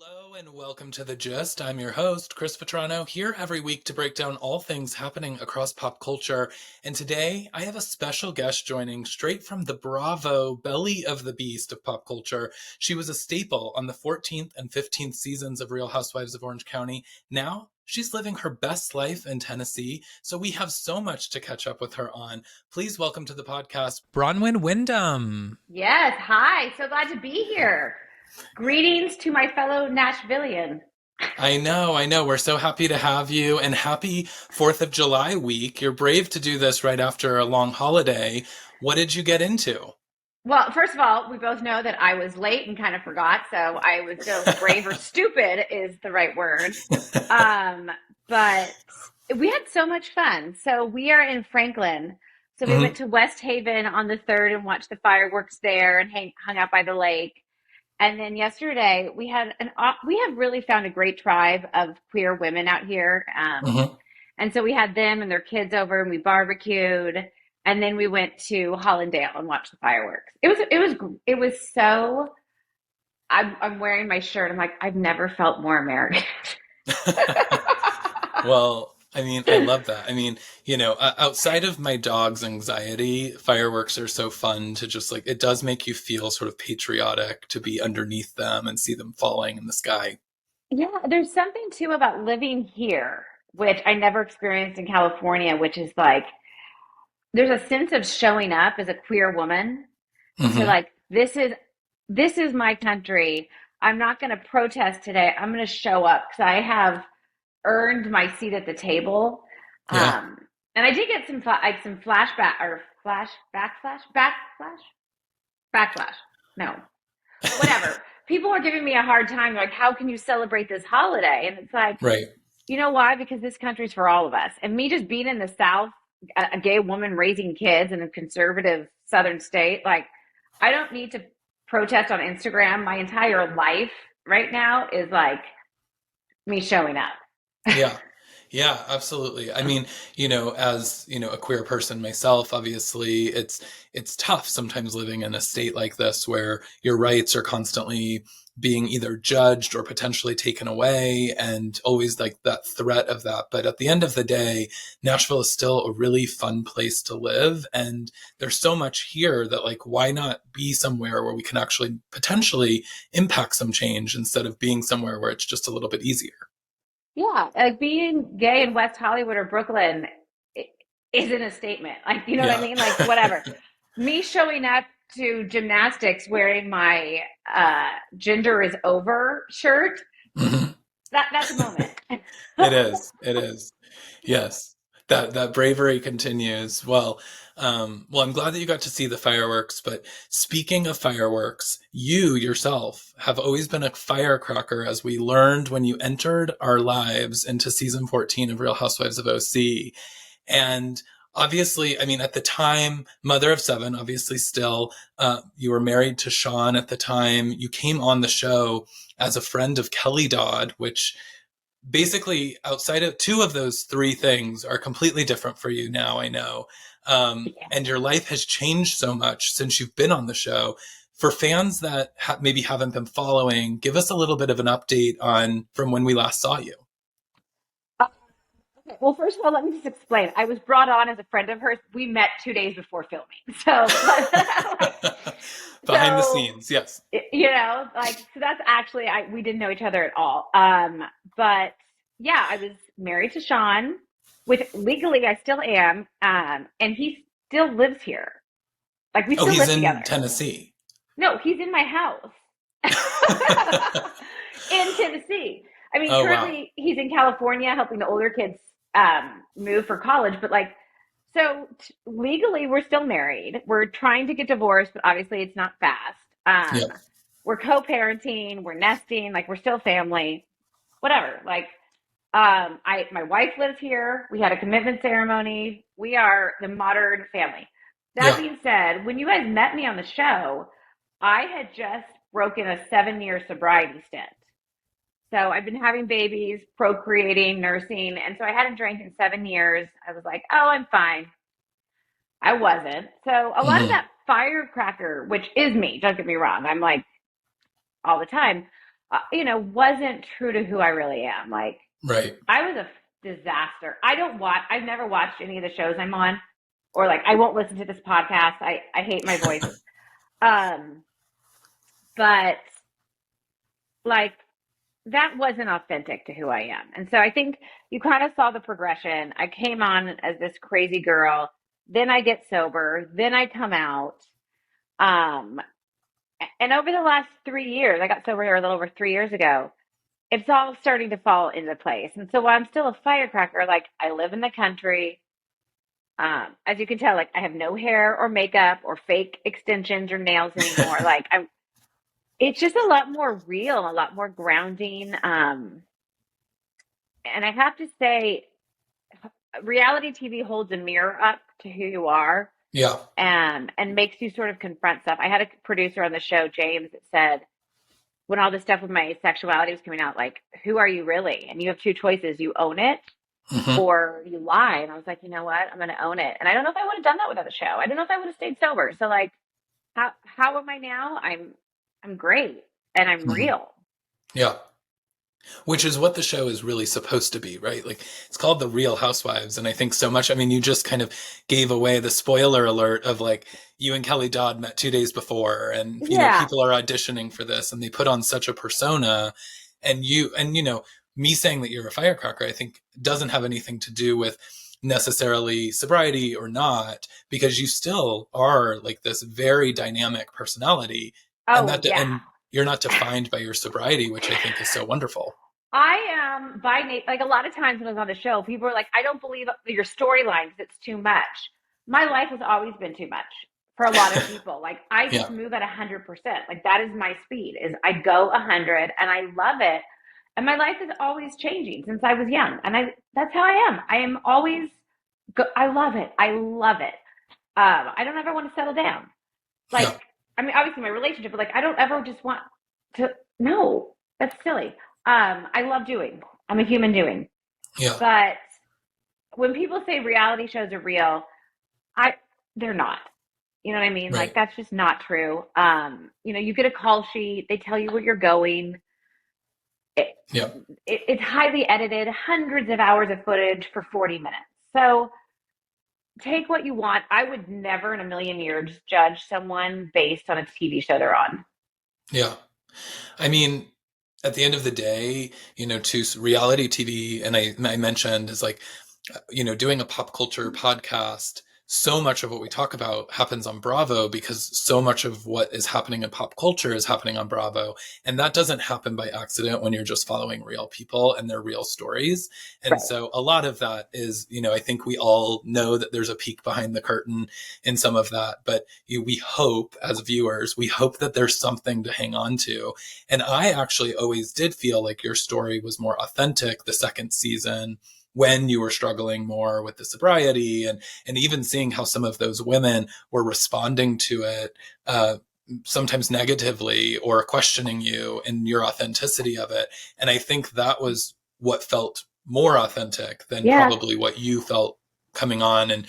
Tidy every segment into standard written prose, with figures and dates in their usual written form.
Hello and welcome to The Gist. I'm your host, Chris Vetrano, here every week to break down all things happening across pop culture. And today I have a special guest joining straight from the Bravo belly of the beast of pop culture. She was a staple on the 14th and 15th seasons of Real Housewives of Orange County. Now she's living her best life in Tennessee, so we have so much to catch up with her on. Please welcome to the podcast, Braunwyn Windam. Yes, hi. So glad to be here. Greetings to my fellow Nashvillian. I know. We're so happy to have you and happy 4th of July week. You're brave to do this right after a long holiday. What did you get into? Well, first of all, we both know that I was late and kind of forgot, so I was still brave or stupid is the right word. But we had so much fun. So we are in Franklin. So we went Mhm. to West Haven on the 3rd and watched the fireworks there and hung out by the lake. And then yesterday we have really found a great tribe of queer women out here. Mhm. And so we had them and their kids over and we barbecued. And then we went to Hollandale and watched the fireworks. It was so, I'm wearing my shirt. I'm like, I've never felt more American. Well, I love that. Outside of my dog's anxiety, fireworks are so fun to just it does make you feel sort of patriotic to be underneath them and see them falling in the sky. Yeah, there's something too about living here, which I never experienced in California, which is like, there's a sense of showing up as a queer woman to Hmm. like, this is my country. I'm not going to protest today. I'm going to show up because I have earned my seat at the table. Yeah. Um, and I did get some flashback or backlash. No, whatever. People are giving me a hard time. Like, how can you celebrate this holiday? And it's like, Right. you know why? Because this country's for all of us. And me just being in the South, a gay woman raising kids in a conservative Southern state, like, I don't need to protest on Instagram. My entire life right now is like me showing up. Yeah. Yeah, absolutely. As a queer person myself, obviously it's tough sometimes living in a state like this where your rights are constantly being either judged or potentially taken away and always like that threat of that. But at the end of the day, Nashville is still a really fun place to live and there's so much here that why not be somewhere where we can actually potentially impact some change instead of being somewhere where it's just a little bit easier. Yeah, like being gay in West Hollywood or Brooklyn isn't a statement. Like, you know what I Yeah. mean? Like, whatever. Me showing up to gymnastics wearing my gender is over shirt, Mhm. that's a moment. It is. It is. Yes. That bravery continues. Well, I'm glad that you got to see the fireworks, but speaking of fireworks, you yourself have always been a firecracker as we learned when you entered our lives into season 14 of Real Housewives of OC. And obviously, at the time, mother of seven, obviously still, you were married to Sean at the time. You came on the show as a friend of Kelly Dodd, which basically outside of two of those three things are completely different for you now, I know. Yeah. And your life has changed so much since you've been on the show. For fans that maybe haven't been following, give us a little bit of an update on from when we last saw you. Okay. Well, first of all, let me just explain. I was brought on as a friend of hers. We met 2 days before filming. So, like, Behind the so scenes, yes. so that's actually we didn't know each other at all. But yeah, I was married to Sean, with legally I still am, and he still lives here. Like we Oh, still he's live in together. Tennessee. No, he's in my house in Tennessee. I mean, Oh, wow. currently he's in California helping the older kids move for college, but like, legally we're still married. We're trying to get divorced, but obviously it's not fast. Yeah. We're co-parenting, we're nesting, like we're still family, whatever. Like, my wife lives here. We had a commitment ceremony. We are the modern family. That Yeah. being said, when you guys met me on the show, I had just broken a 7-year sobriety stint. So I've been having babies, procreating, nursing, and so I hadn't drank in 7 years. I was like, oh, I'm fine. I wasn't. So a lot of Hmm. that firecracker, which is me, don't get me wrong, I'm like all the time. wasn't true to who I really am. Like, Right. I was a disaster. I've never watched any of the shows I'm on, or like, I won't listen to this podcast. I hate my voice. Um, but like, that wasn't authentic to who I am. And so I think you kind of saw the progression. I came on as this crazy girl, then I get sober, then I come out. Um, and over the last 3 years, I got sober here a little over 3 years ago. It's all starting to fall into place. And so while I'm still a firecracker, like, I live in the country. As you can tell, like, I have no hair or makeup or fake extensions or nails anymore. Like, it's just a lot more real, a lot more grounding. And I have to say, reality TV holds a mirror up to who you are, Yeah. and makes you sort of confront stuff. I had a producer on the show, James, that said, when all this stuff with my sexuality was coming out, like, who are you really? And you have two choices. You own it Hmm. or you lie. And I was like, you know what? I'm going to own it. And I don't know if I would have done that without the show. I don't know if I would have stayed sober. So, like, how am I now? I'm great, and I'm Hmm. real. Yeah. Which is what the show is really supposed to be, right? Like, it's called The Real Housewives. And I think so much, I mean, you just kind of gave away the spoiler alert of like, you and Kelly Dodd met 2 days before, and, Yeah. people are auditioning for this and they put on such a persona. And me saying that you're a firecracker, I think doesn't have anything to do with necessarily sobriety or not, because you still are like this very dynamic personality. And Oh, that, yeah. and you're not defined by your sobriety, which I think is so wonderful. I am by like, a lot of times when I was on the show, people are like, I don't believe your storylines. It's too much. My life has always been too much for a lot of people. Like, I Yeah. just move at 100%. Like, that is my speed. Is I go 100 and I love it. And my life is always changing since I was young. And that's how I am. I am always I love it. I love it. I don't ever want to settle down. Like, Yeah. I mean, obviously my relationship, but like, I don't ever just want to, no, that's silly. I love doing. I'm a human doing. Yeah. But when people say reality shows are real, I they're not. You know what I mean? Like, Right. that's just not true. You get a call sheet, they tell you where you're going. It, Yeah. it's highly edited, hundreds of hours of footage for 40 minutes. So take what you want. I would never in a million years judge someone based on a TV show they're on. Yeah. I mean, at the end of the day, to reality TV, and I mentioned is like, doing a pop culture podcast, so much of what we talk about happens on Bravo because so much of what is happening in pop culture is happening on Bravo. And that doesn't happen by accident when you're just following real people and their real stories. And Right. so a lot of that is, I think we all know that there's a peek behind the curtain in some of that, but we hope as viewers, we hope that there's something to hang on to. And I actually always did feel like your story was more authentic the second season, when you were struggling more with the sobriety, and even seeing how some of those women were responding to it, sometimes negatively, or questioning you and your authenticity of it. And I think that was what felt more authentic than Yeah. probably what you felt coming on, and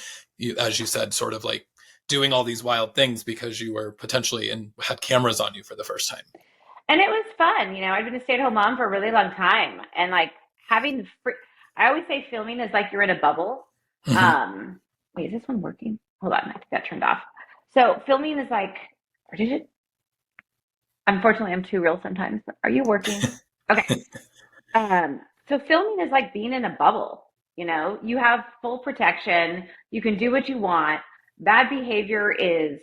as you said, sort of like doing all these wild things because you were potentially and had cameras on you for the first time. And it was fun. I've been a stay-at-home mom for a really long time. And like, having free, I always say filming is like you're in a bubble. Hmm. Um, Wait, is this one working? Hold on, I think that turned off. So filming is like, or did it? Unfortunately, I'm too real sometimes. Are you working? Okay. So filming is like being in a bubble. You have full protection. You can do what you want. Bad behavior is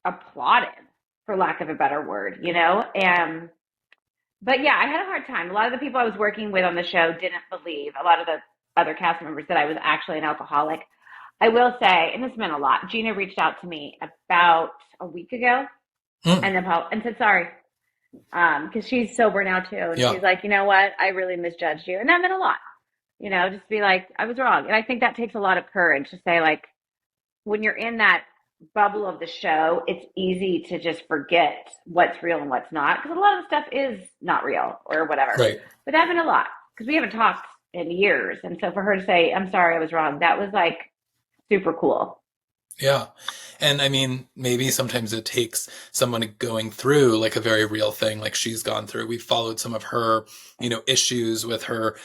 applauded, for lack of a better word. But yeah, I had a hard time. A lot of the people I was working with on the show didn't believe, a lot of the other cast members, that I was actually an alcoholic. I will say, and this meant a lot, Gina reached out to me about a week ago Mm. and said sorry. Because she's sober now too. And Yeah. she's like, you know what? I really misjudged you. And that meant a lot. Just be like, I was wrong. And I think that takes a lot of courage to say, like, when you're in that bubble of the show, it's easy to just forget what's real and what's not. Because a lot of the stuff is not real or whatever. Right. But that meant a lot because we haven't talked in years. And so for her to say, I'm sorry, I was wrong, that was like super cool. Yeah. And I mean, maybe sometimes it takes someone going through like a very real thing like she's gone through. We've followed some of her, issues with her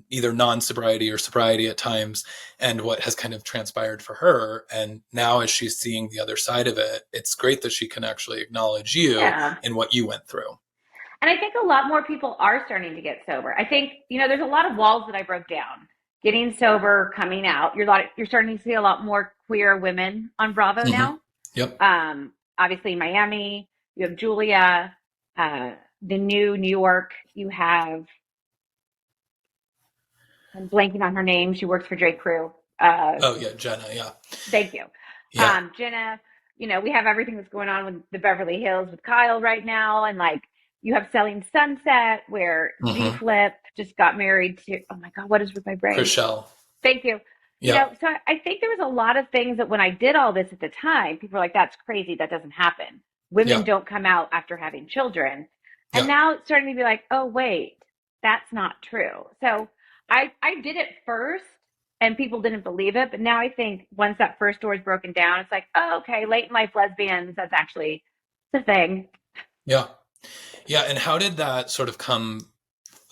either non-sobriety or sobriety at times and what has kind of transpired for her. And now as she's seeing the other side of it, it's great that she can actually acknowledge you Yeah. in what you went through. And I think a lot more people are starting to get sober. I think, there's a lot of walls that I broke down. Getting sober, coming out. You're starting to see a lot more queer women on Bravo Hmm. now. Yep. Obviously Miami, you have Julia, uh, the new New York, you have, I'm blanking on her name. She works for J. Crew. Oh yeah, Jenna. Yeah. Thank you. Yeah. Jenna, we have everything that's going on with the Beverly Hills with Kyle right now. And like, you have Selling Sunset where G Hmm. Flip just got married to, oh my God, what is with my brain? Chriselle. Thank you. Yeah. So I think there was a lot of things that when I did all this at the time, people were like, that's crazy. That doesn't happen. Women Yeah. don't come out after having children. And Yeah. now it's starting to be like, oh, wait, that's not true. So I did it first and people didn't believe it. But now I think once that first door is broken down, it's like, oh, okay, late in life lesbians, that's actually the thing. Yeah. Yeah. And how did that sort of come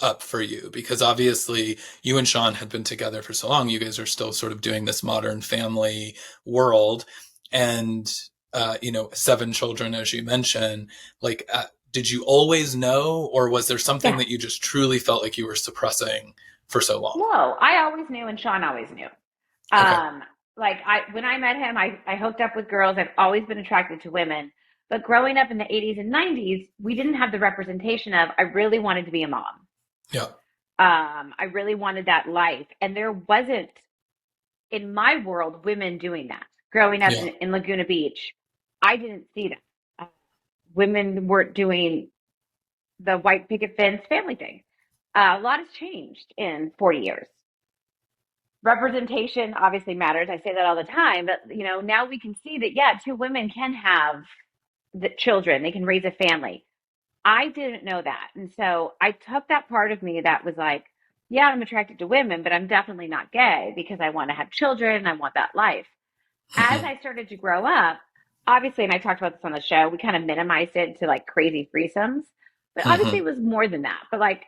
up for you? Because obviously you and Sean had been together for so long. You guys are still sort of doing this modern family world and, seven children, as you mentioned. Like, did you always know, or was there something Yeah. that you just truly felt like you were suppressing for so long? No, I always knew and Sean always knew. Okay. Um, like when I met him, I hooked up with girls. I've always been attracted to women. But growing up in the 80s and 90s, we didn't have the representation of I really wanted to be a mom. Yeah. I really wanted that life. And there wasn't in my world women doing that. Growing up Yeah. in Laguna Beach, I didn't see that. Uh, Women weren't doing the white picket fence family thing. A lot has changed in 40 years. Representation obviously matters. I say that all the time, but now we can see that yeah, two women can have the children. They can raise a family. I didn't know that. And so I took that part of me that was like, yeah, I'm attracted to women, but I'm definitely not gay because I want to have children and I want that life. As Hmm. I started to grow up, obviously, and I talked about this on the show, we kind of minimized it to like crazy threesomes, but obviously Hmm. it was more than that. But like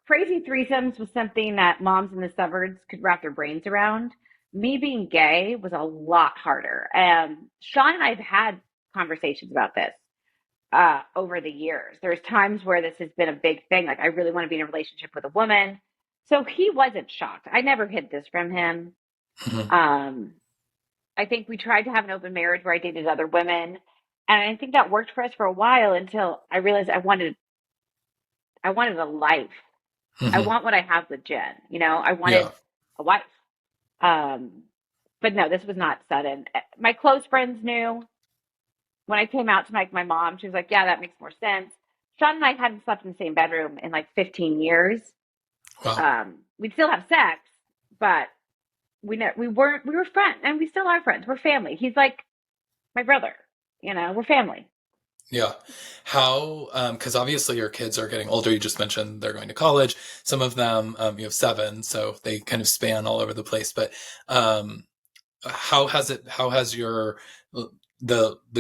crazy threesomes was something that moms in the suburbs could wrap their brains around. Me being gay was a lot harder. Sean and I have had conversations about this over the years. There's times where this has been a big thing. Like, I really want to be in a relationship with a woman. So he wasn't shocked. I never hid this from him. Hmm. Um, I think we tried to have an open marriage where I dated other women. And I think that worked for us for a while until I realized I wanted a life. I Hmm. want what I have with Jen. I Yeah. wanted a wife. Um, but no, this was not sudden. My close friends knew when I came out to my mom. She was like, "Yeah, that makes more sense." Sean and I hadn't slept in the same bedroom in like 15 years. Wow. We'd still have sex, but we were friends, and we still are friends. We're family. He's like my brother. We're family. Yeah. How, because obviously your kids are getting older. You just mentioned they're going to college. Some of them, you have seven, so they kind of span all over the place. But um, how has the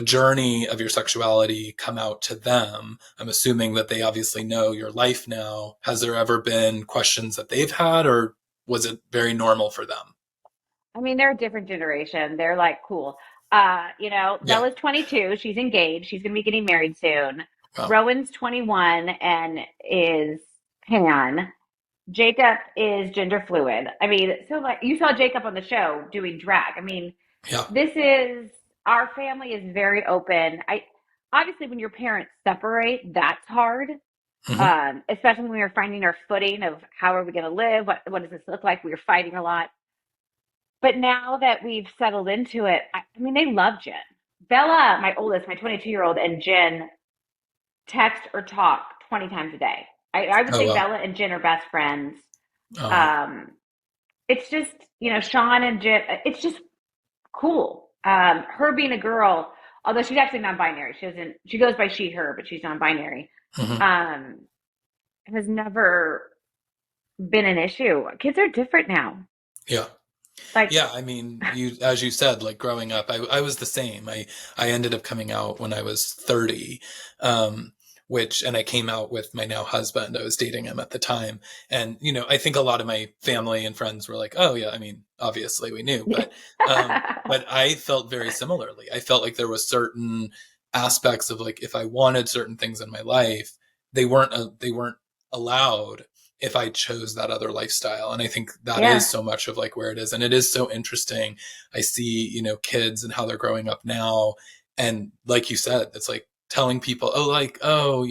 journey of your sexuality come out to them? I'm assuming that they obviously know your life now. Has there ever been questions that they've had, or was it very normal for them? I mean, they're a different generation. They're like cool. Yeah. Bella's 22. She's engaged. She's going to be getting married soon. Wow. Rowan's 21 and is pan. Jacob is gender fluid. I mean, so like you saw Jacob on the show doing drag. I mean, Yeah. this is our family is very open. I obviously when your parents separate, that's hard. Hmm. Especially when we were finding our footing of how are we going to live? What does this look like? We were fighting a lot. But now that we've settled into it, I mean, they love Jen. Bella, my oldest, my 22-year-old, and Jen text or talk 20 times a day. I would Oh say wow. Bella and Jen are best friends. Oh Um, it's just, Sean and Jen, it's just cool. Her being a girl, although she's actually non-binary, she goes by she, her, but she's non-binary, yeah. Hmm. um, has never been an issue. Kids are different now. Yeah. Like, Yeah, I mean, as you said, like growing up, I was the same. I ended up coming out when I was 30, um, and I came out with my now husband. I was dating him at the time. And, I think a lot of my family and friends were like, oh yeah, I mean, obviously we knew, but I felt very similarly. I felt like there was certain aspects of like, if I wanted certain things in my life, they weren't allowed if I chose that other lifestyle. And I think that is yeah, so much of like where it is. And it is so interesting. I see, kids and how they're growing up now. And like you said, it's like telling people, oh, like, oh,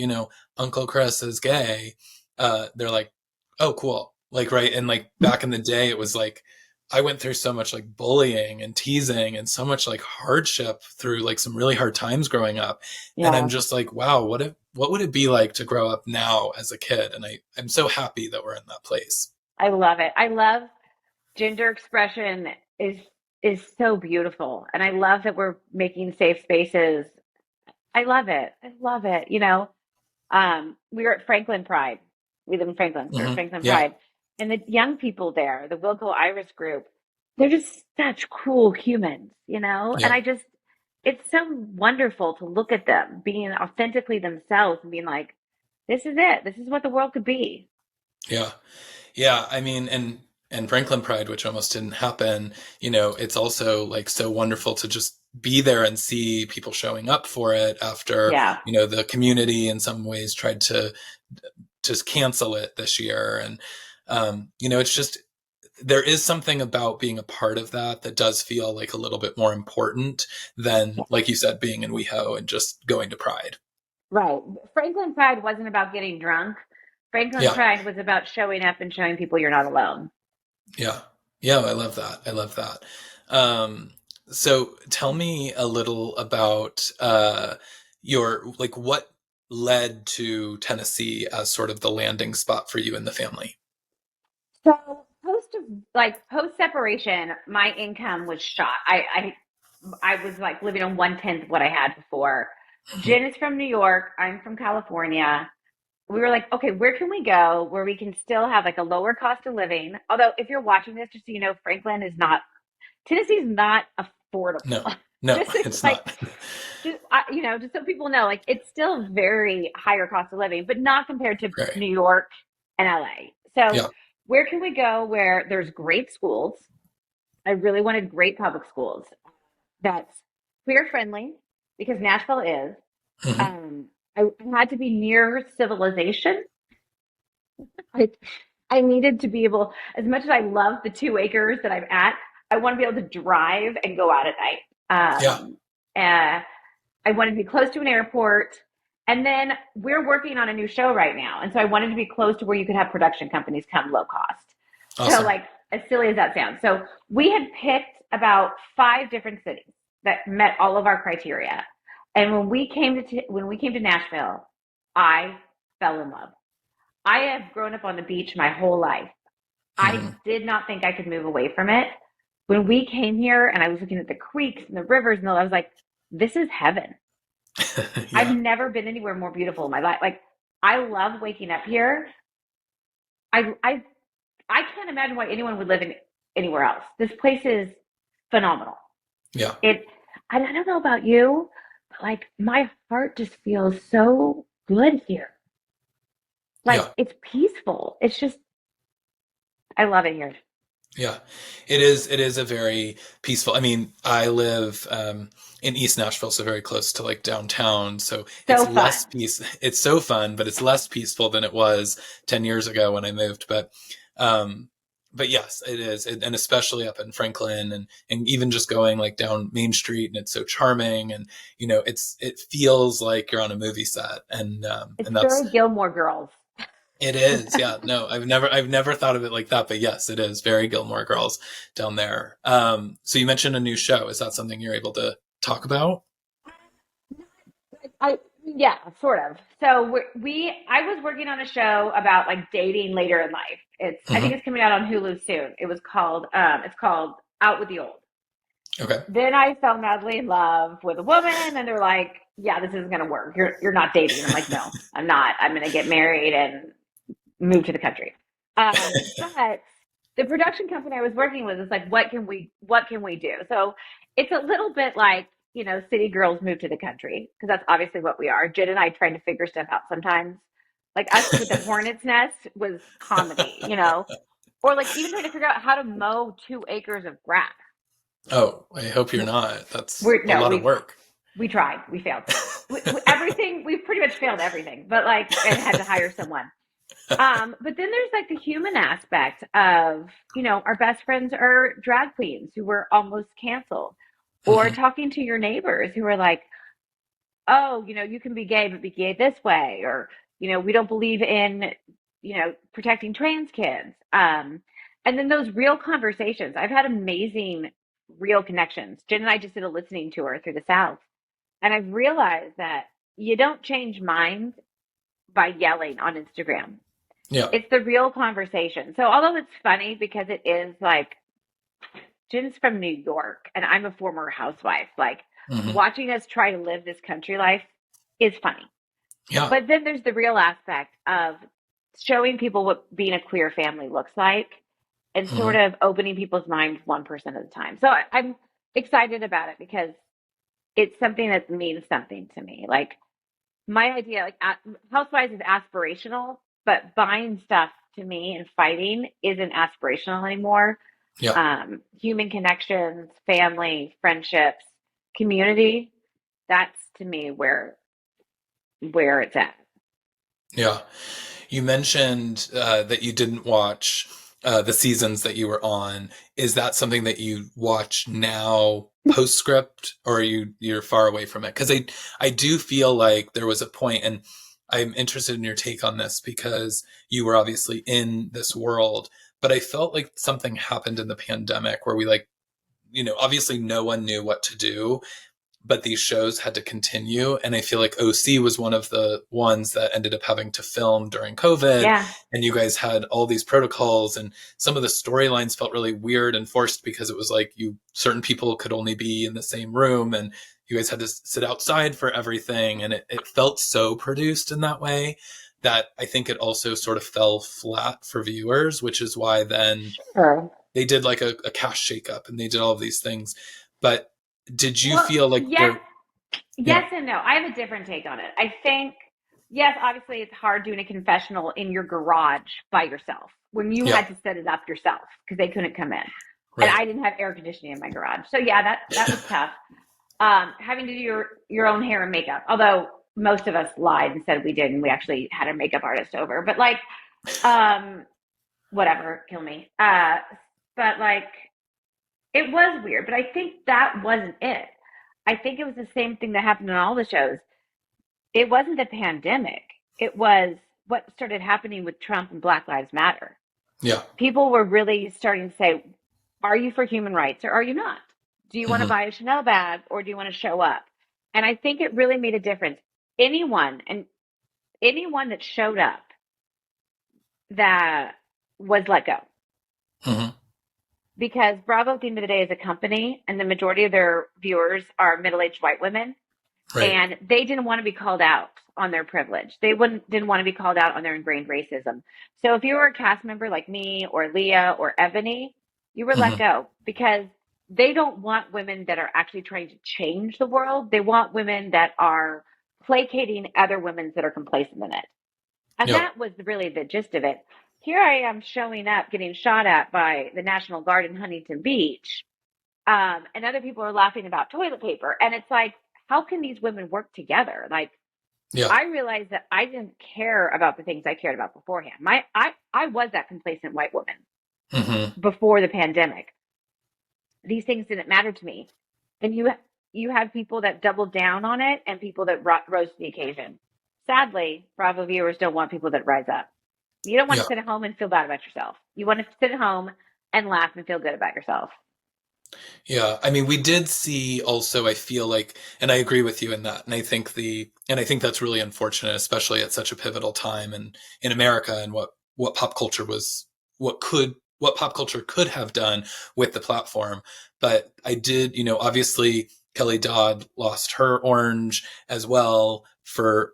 Uncle Chris is gay. They're like, oh, cool. Like, right. And like back in the day, it was like, I went through so much like bullying and teasing and so much like hardship through like some really hard times growing up. And I'm yeah. just like, wow, what would it be like to grow up now as a kid? And I'm so happy that we're in that place. I love it. I love gender expression is is so beautiful, and I love that we're making safe spaces. I love it. I love it. We were at Franklin Pride. We live in Franklin. We were at Franklin Yeah. Pride. And the young people there, the Wilco Iris group, they're just such cool humans, And Yeah. it's so wonderful to look at them being authentically themselves and being like, this is it. This is what the world could be. Yeah. Yeah, I mean, and Franklin Pride, which almost didn't happen, it's also like so wonderful to just be there and see people showing up for it after, Yeah. the community in some ways tried to just cancel it this year. And, it's just, there is something about being a part of that does feel like a little bit more important than, like you said, being in WeHo and just going to Pride. Right. Franklin Pride wasn't about getting drunk. Franklin Yeah. Pride was about showing up and showing people you're not alone. Yeah. Yeah, I love that. I love that. Um, so tell me a little about what led to Tennessee as sort of the landing spot for you and the family. So post separation, my income was shot. I was like living on 1/10 of what I had before. Mhm. Jen is from New York. I'm from California. We were like, okay, where can we go where we can still have like a lower cost of living? Although, if you're watching this, just so you know, Tennessee's not affordable. No, no, This is it's like, not. just so people know, like it's still very higher cost of living, but not compared to Right. New York and LA. So, Yeah. where can we go where there's great schools? I really wanted great public schools that's queer friendly because Nashville is. Hmm. Um, I had to be near civilization. I, I needed to be able, as much as I love the 2 acres that I'm at, I want to be able to drive and go out at night. Yeah. Uh, I wanted to be close to an airport. And then we're working on a new show right now. And so I wanted to be close to where you could have production companies come low cost. So, Awesome. like, as silly as that sounds. So, we had picked about 5 different cities that met all of our criteria. And when we came to Nashville, I fell in love. I have grown up on the beach my whole life. I Hmm. did not think I could move away from it. When we came here and I was looking at the creeks and the rivers I was like, this is heaven. I've Yeah. never been anywhere more beautiful in my life. Like, I love waking up here. I I I can't imagine why anyone would live in anywhere else. This place is phenomenal. Yeah. It I don't know about you, but like my heart just feels so good here. Like Yeah. it's peaceful. It's just I love it here. Yeah, it is a very peaceful. I mean, I live in East Nashville, so very close to like downtown. So So it's fun. less peace. It's so fun, but it's less peaceful than it was 10 years ago when I moved. Um, but yes, it is, and especially up in Franklin, and even just going like down Main Street, and it's so charming, and it feels like you're on a movie set, It's and that's very Gilmore Girls. it is, yeah. No, I've never thought of it like that, but yes, it is very Gilmore Girls down there. So you mentioned a new show. Is that something you're able to talk about? I Yeah, sort of. So I was working on a show about like dating later in life. I think Hmm. it's coming out on Hulu soon. It's called Out with the Old. Okay. Then I fell madly in love with a woman, and they're like, "Yeah, this isn't gonna work. You're not dating." I'm like, "No, I'm not. I'm gonna get married and move to the country." But the production company I was working with is like, what can we do? So it's a little bit like, city girls move to the country because that's obviously what we are. Jen and I trying to figure stuff out sometimes. Like us with the hornet's nest was comedy. Or like even trying to figure out how to mow 2 acres of grass. Oh, I hope you're not. That's We're a no, lot of work. we tried, we failed. Everything we pretty much failed everything, but like and had to hire someone. But then there's like the human aspect of, our best friends are drag queens who were almost canceled, or Hmm. talking to your neighbors who are like, oh, you can be gay, but be gay this way, or, we don't believe in, protecting trans kids. And then those real conversations. I've had amazing real connections. Jen and I just did a listening tour through the South, and I've realized that you don't change minds by yelling on Instagram. Yeah. It's the real conversation. So although it's funny because it is like Jen's from New York and I'm a former housewife, like Hmm. watching us try to live this country life is funny. Yeah. But then there's the real aspect of showing people what being a queer family looks like and sort Hmm. of opening people's minds 1% of the time. So I'm excited about it because it's something that means something to me. Like my idea, like Housewives is aspirational, but buying stuff to me and fighting isn't aspirational anymore. Yeah. Human connections, family, friendships, community, that's to me where it's at. Yeah. You mentioned that you didn't watch the seasons that you were on. Is that something that you watch now postscript, or you're far away from it? Because I do feel like there was a point, and I'm interested in your take on this because you were obviously in this world, but I felt like something happened in the pandemic where we like, obviously no one knew what to do, but these shows had to continue. And I feel like OC was one of the ones that ended up having to film during COVID. Yeah, And you guys had all these protocols, and some of the storylines felt really weird and forced because it was like certain people could only be in the same room, and you guys had to sit outside for everything. And it felt so produced in that way that I think it also sort of fell flat for viewers, which is why then sure. they did like a cast shakeup and they did all of these things. But did you Well, feel like yes, there? Yeah. yes and no. I have a different take on it. I think, yes, obviously it's hard doing a confessional in your garage by yourself when you Yeah. had to set it up yourself because they couldn't come in. And Right. I didn't have air conditioning in my garage. So yeah, that was tough. Having to do your own hair and makeup. Although most of us lied and said we didn't. We actually had a makeup artist over. But like, um, whatever, kill me. But like, it was weird. But I think that wasn't it. I think it was the same thing that happened on all the shows. It wasn't the pandemic. It was what started happening with Trump and Black Lives Matter. Yeah. People were really starting to say, are you for human rights or are you not? Do you want to Hmm. buy a Chanel bag or do you want to show up? And I think it really made a difference. Anyone that showed up that was let go, Hmm. because Bravo at the end of the day is a company and the majority of their viewers are middle-aged white women, Right. and they didn't want to be called out on their privilege. They didn't want to be called out on their ingrained racism. So if you were a cast member like me or Leah or Ebony, you were let Hmm. go because they don't want women that are actually trying to change the world. They want women that are placating other women that are complacent in it. And Yeah. that was really the gist of it. Here I am showing up, getting shot at by the National Guard in Huntington Beach. And other people are laughing about toilet paper. And it's like, how can these women work together? Like, Yeah. I realized that I didn't care about the things I cared about beforehand. I was that complacent white woman Hmm. before the pandemic. These things didn't matter to me. And you had people that doubled down on it and people that rose to the occasion. Sadly, Bravo viewers don't want people that rise up. You don't want to Yeah. sit at home and feel bad about yourself. You want to sit at home and laugh and feel good about yourself. Yeah. I mean, we did see also, I feel like, and I agree with you in that. And I think that's really unfortunate, especially at such a pivotal time in America, and what pop culture was, what pop culture could have done with the platform. But I did, obviously Kelly Dodd lost her orange as well for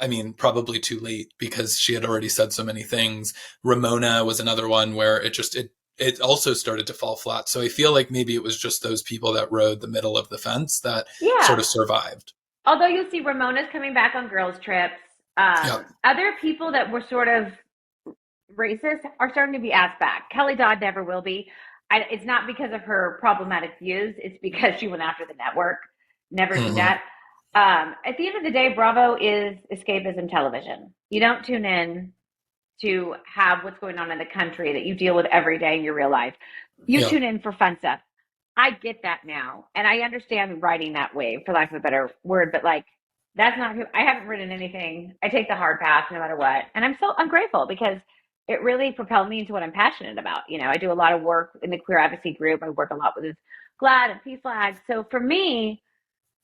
I mean, probably too late because she had already said so many things. Ramona was another one where it also started to fall flat. So I feel like maybe it was just those people that rode the middle of the fence that sort Yeah. of survived. Although you'll see Ramona's coming back on girls' trips. Yeah. Other people that were sort of racist are starting to be asked back. Kelly Dodd never will be. It's not because of her problematic views. It's because she went after the network. Never do Hmm. that. At the end of the day, Bravo is escapism television. You don't tune in to have what's going on in the country that you deal with every day in your real life. You Yeah. tune in for fun stuff. I get that now, and I understand riding that wave, for lack of a better word. But like, that's not who I haven't written anything. I take the hard path no matter what, and I'm grateful because it really propelled me into what I'm passionate about. You know, I do a lot of work in the queer advocacy group. I work a lot with GLAAD and PFLAG. So for me,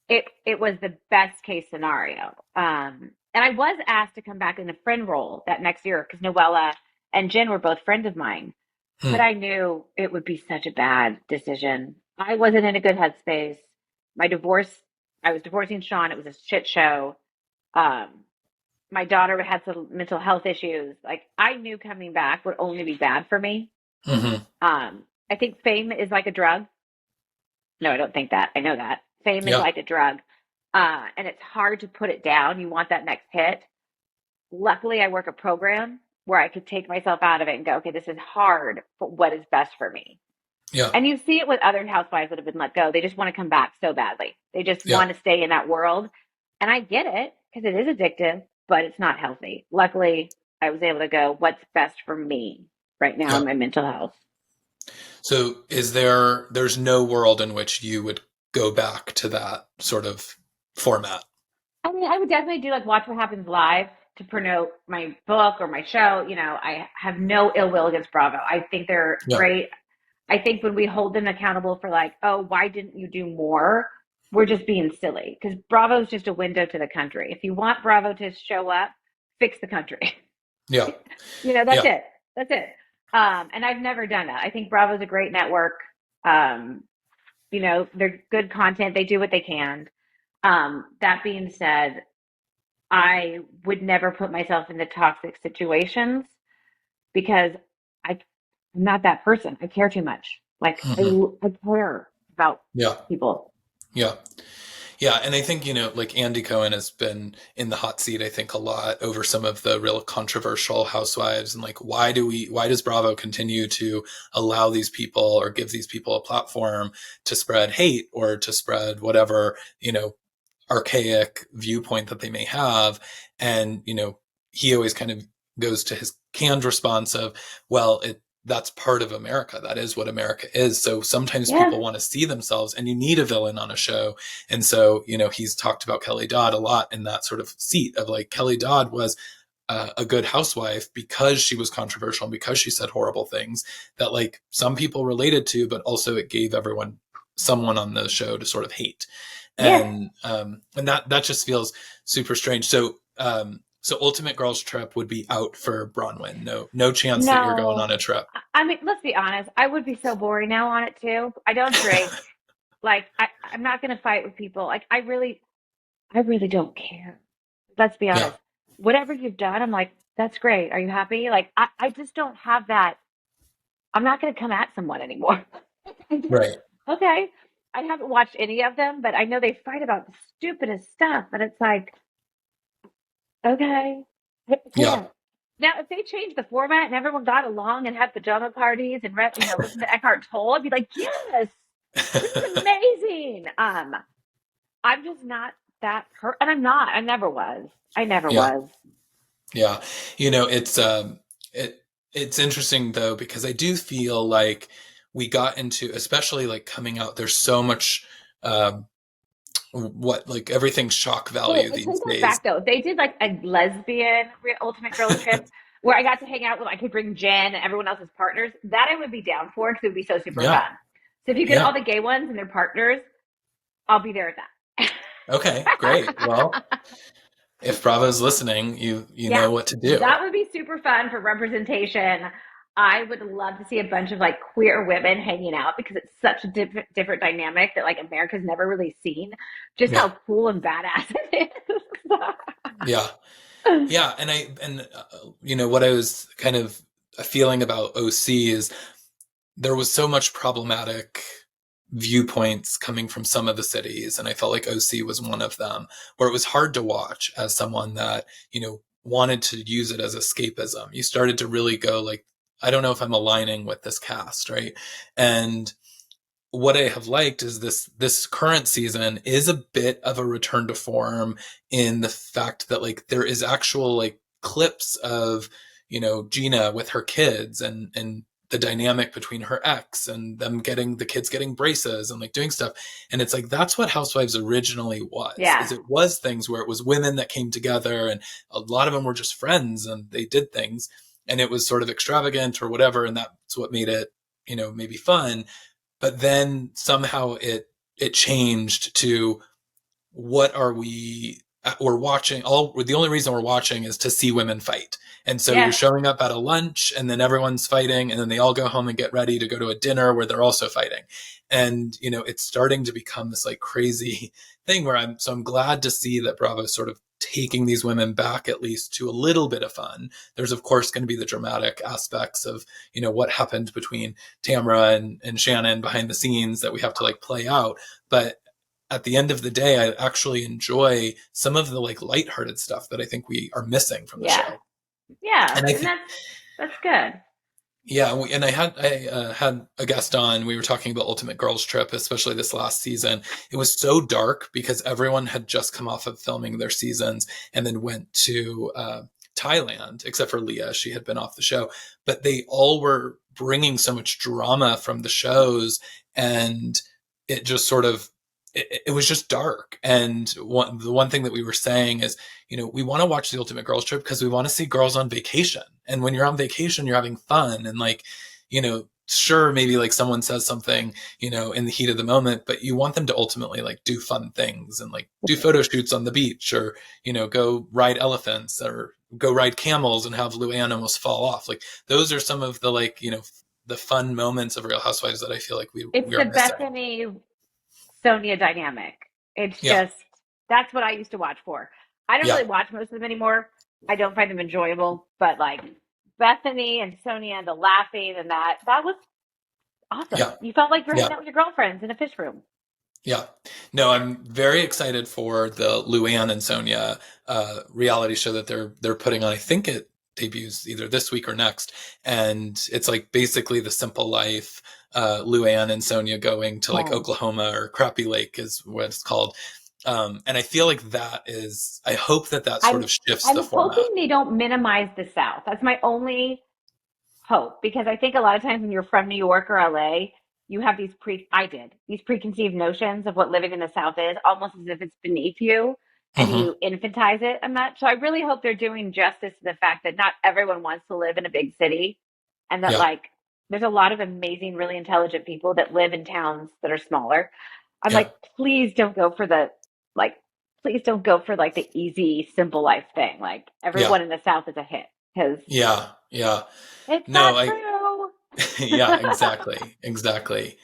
it was the best case scenario. And I was asked to come back in the friend role that next year because Noella and Jen were both friends of mine. But Hmm. I knew it would be such a bad decision. I wasn't in a good headspace. My divorce, I was divorcing Sean. It was a shit show. Um, my daughter had some mental health issues. Like I knew coming back would only be bad for me. Hmm. I think fame is like a drug. No, I don't think that. I know that. Fame is Yeah. like a drug. And it's hard to put it down. You want that next hit. Luckily, I work a program where I could take myself out of it and go, okay, this is hard, but what is best for me? Yeah. And you see it with other housewives that have been let go. They just want to come back so badly. They just Yeah. want to stay in that world. And I get it because it is addictive, but it's not healthy. Luckily, I was able to go, what's best for me right now Yeah. in my mental health? So there's no world in which you would go back to that sort of format? I mean, I would definitely do like Watch What Happens Live to promote my book or my show. You know, I have no ill will against Bravo. I think they're Yeah. great. I think when we hold them accountable for like, oh, why didn't you do more? We're just being silly because Bravo is just a window to the country. If you want Bravo to show up, fix the country. Yeah. You know, that's Yeah. it. That's it. And I've never done that. I think Bravo's a great network. Um, you know, they're good content. They do what they can. That being said, I would never put myself into toxic situations because I'm not that person. I care too much. Like Hmm. I care about Yeah. people. Yeah. Yeah, and I think, like Andy Cohen has been in the hot seat, I think, a lot over some of the real controversial housewives and like why does Bravo continue to allow these people or give these people a platform to spread hate or to spread whatever, archaic viewpoint that they may have. And, he always kind of goes to his canned response of, well, that's part of America. That is what America is. So sometimes Yeah. people want to see themselves and you need a villain on a show. And so, he's talked about Kelly Dodd a lot in that sort of seat of like Kelly Dodd was a good housewife because she was controversial and because she said horrible things that like some people related to, but also it gave everyone someone on the show to sort of hate. Yeah. And that just feels super strange. So Ultimate Girls Trip would be out for Braunwyn. No chance that you're going on No. a trip. I mean, let's be honest. I would be so boring now on it too. I don't drink. Like I'm not gonna fight with people. Like I really don't care. Let's be Yeah. honest. Whatever you've done, I'm like, that's great. Are you happy? Like I just don't have that. I'm not gonna come at someone anymore. Right. Okay. I haven't watched any of them, but I know they fight about the stupidest stuff. And it's like, okay, I Yeah. can't. Now, if they changed the format and everyone got along and had pajama parties and listen to Eckhart Tolle, I'd be like, yes, this is amazing. I'm just not that and I'm not. I never was. I never Yeah. was. Yeah. It's interesting though, because I do feel like we got into, especially like coming out, there's so much, um, what like everything's shock Wait, value I these take that days. back though. If they did like a lesbian ultimate girls trip where I got to hang out with, I could bring Jen and everyone else's partners, that I would be down for because it would be so super Yeah. fun. So if you get Yeah. all the gay ones and their partners, I'll be there at Okay. Great. Well, that. if Bravo's listening, you Yeah, know what to do. that would be super fun for representation. I would love to see a bunch of like queer women hanging out because it's such a different dynamic that like America's never really seen. Just Yeah. how cool and badass it Yeah. is. Yeah. What I was kind of feeling about OC is there was so much problematic viewpoints coming from some of the cities, and I felt like OC was one of them, where it was hard to watch as someone that wanted to use it as escapism. You started to really go like, I don't know if I'm aligning with this cast, right? And what I have liked is this current season is a bit of a return to form in the fact that like there is actual like clips of Gina with her kids and the dynamic between her ex and them getting the kids getting braces and like doing stuff. And it's like that's what Housewives originally was. Yeah. Is it was things where it was women that came together and a lot of them were just friends and they did things and it was sort of extravagant or whatever, and that's what made it maybe fun. But then somehow it changed to what are we're watching all the only reason we're watching is to see women fight. And so you're Yeah. showing up at a lunch and then everyone's fighting and then they all go home and get ready to go to a dinner where they're also fighting. And it's starting to become this like crazy thing where I'm glad to see that Bravo's sort of taking these women back at least to a little bit of fun. There's of course going to be the dramatic aspects of what happened between Tamra and Shannon behind the scenes that we have to like play out. But at the end of the day, I actually enjoy some of the like lighthearted stuff that I think we are missing from the Yeah. show. Yeah. And I And think, that's good. yeah, and I had a guest on. We were talking about Ultimate Girls Trip, especially this last season. It was so dark because everyone had just come off of filming their seasons and then went to Thailand, except for Leah. She had been off the show, but they all were bringing so much drama from the shows, and it just sort of it was just dark. And the one thing that we were saying is, we want to watch the Ultimate Girls Trip because we want to see girls on vacation. And when you're on vacation, you're having fun. And like, sure, maybe like someone says something, in the heat of the moment, but you want them to ultimately like do fun things and like do photo shoots on the beach or, go ride elephants or go ride camels and have Luann almost fall off. Like those are some of the like, the fun moments of Real Housewives that I feel like It's we are the missing. Bethany Sonia dynamic. It's Yeah. just that's what I used to watch for. I don't Yeah. really watch most of them anymore. I don't find them enjoyable, but like Bethany and Sonia and the laughing and that was awesome. Yeah. You felt like you're Yeah. hanging out with your girlfriends in a fish room. Yeah. No, I'm very excited for the Luann and Sonia reality show that they're putting on. I think it debuts either this week or next. And it's like basically the simple life, Luann and Sonia going to like Oh. Oklahoma or Crappie Lake is what it's called. And I feel like I hope that sort I'm of shifts I'm the format. hoping they don't minimize the South. That's my only hope because I think a lot of times when you're from New York or LA, you have these preconceived notions of what living in the South is, almost as if it's beneath you and Hmm. you infantize it. So I really hope they're doing justice to the fact that not everyone wants to live in a big city and that Yeah. like there's a lot of amazing, really intelligent people that live in towns that are smaller. I'm Yeah. like, please don't go for like please don't go for like the easy, simple life thing. Like Yeah. everyone in the South is a hit because Yeah. Yeah. it's No, not I, true. yeah, exactly. Exactly.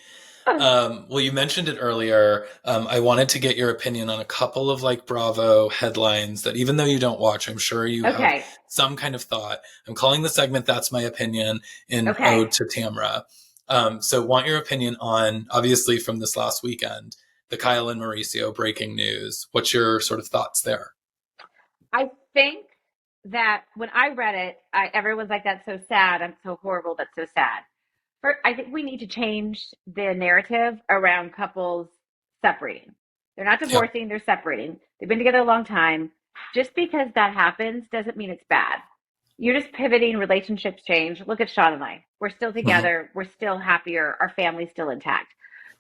Well, you mentioned it earlier. I wanted to get your opinion on a couple of like Bravo headlines that even though you don't watch, I'm sure you have Okay. some kind of thought. I'm calling the segment That's My Opinion in Okay. Ode to Tamra. So want your opinion on, obviously from this last weekend, the Kyle and Mauricio breaking news. What's your sort of thoughts there? I think that when I read it, everyone's like, that's so sad. I'm so horrible. That's so sad. I think we need to change the narrative around couples separating. They're not Yeah. divorcing, they're separating. They've been together a long time. Just because that happens doesn't mean it's bad. You're just pivoting, relationships change. Look at Sean and I. We're still Hmm. together, we're still happier, our family's still intact.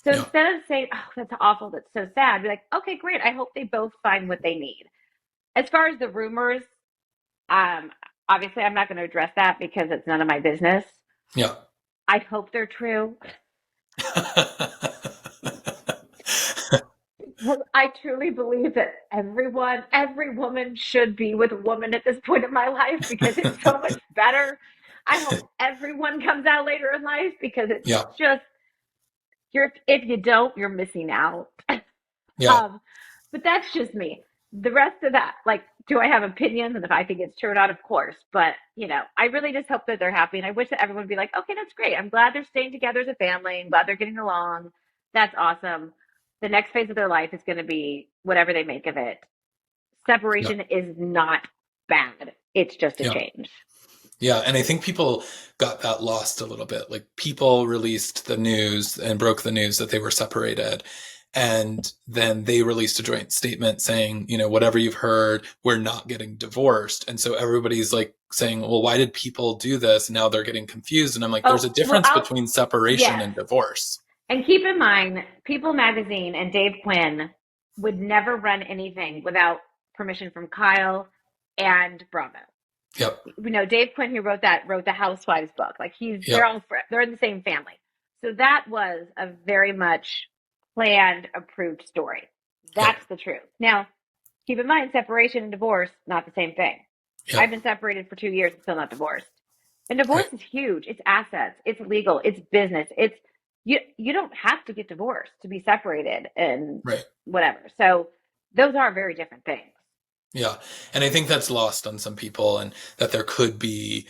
So Yeah. instead of saying, oh, that's awful, that's so sad, be like, okay, great. I hope they both find what they need. As far as the rumors, um, obviously I'm not going to address that because it's none of my business. Yeah. I hope they're true. I truly believe that every woman should be with a woman at this point in my life because it's so much better. I hope everyone comes out later in life because it's Yeah. just if you don't, you're missing out. Yeah. Um, but that's just me. The rest of that, like, do I have opinions? And if I think it's true or not, of course. But, I really just hope that they're happy. And I wish that everyone would be like, okay, that's great. I'm glad they're staying together as a family. I'm glad they're getting along. That's awesome. The next phase of their life is going to be whatever they make of it. Yeah. Separation is not bad, it's just a Yeah. change. Yeah, and I think people got that lost a little bit. Like people released the news and broke the news that they were separated. And then they released a joint statement saying, whatever you've heard, we're not getting divorced. And so everybody's like saying, well, why did people do this? Now they're getting confused. And I'm like, there's a Oh, well, difference between separation yes. and divorce. And keep in mind, People Magazine and Dave Quinn would never run anything without permission from Kyle and Bravo. Yep. Dave Quinn, who wrote the Housewives book. Like Yep. they're in the same family. So that was a very much planned, approved story. Yep. That's the truth. Now, keep in mind, separation and divorce, not the same thing. I've Yep. been separated for 2 years and still not divorced. And divorce Right. is huge. It's assets, it's legal, it's business. It's you don't have to get divorced to be separated and Right. whatever. So those are very different things. Yeah. And I think that's lost on some people, and that there could be,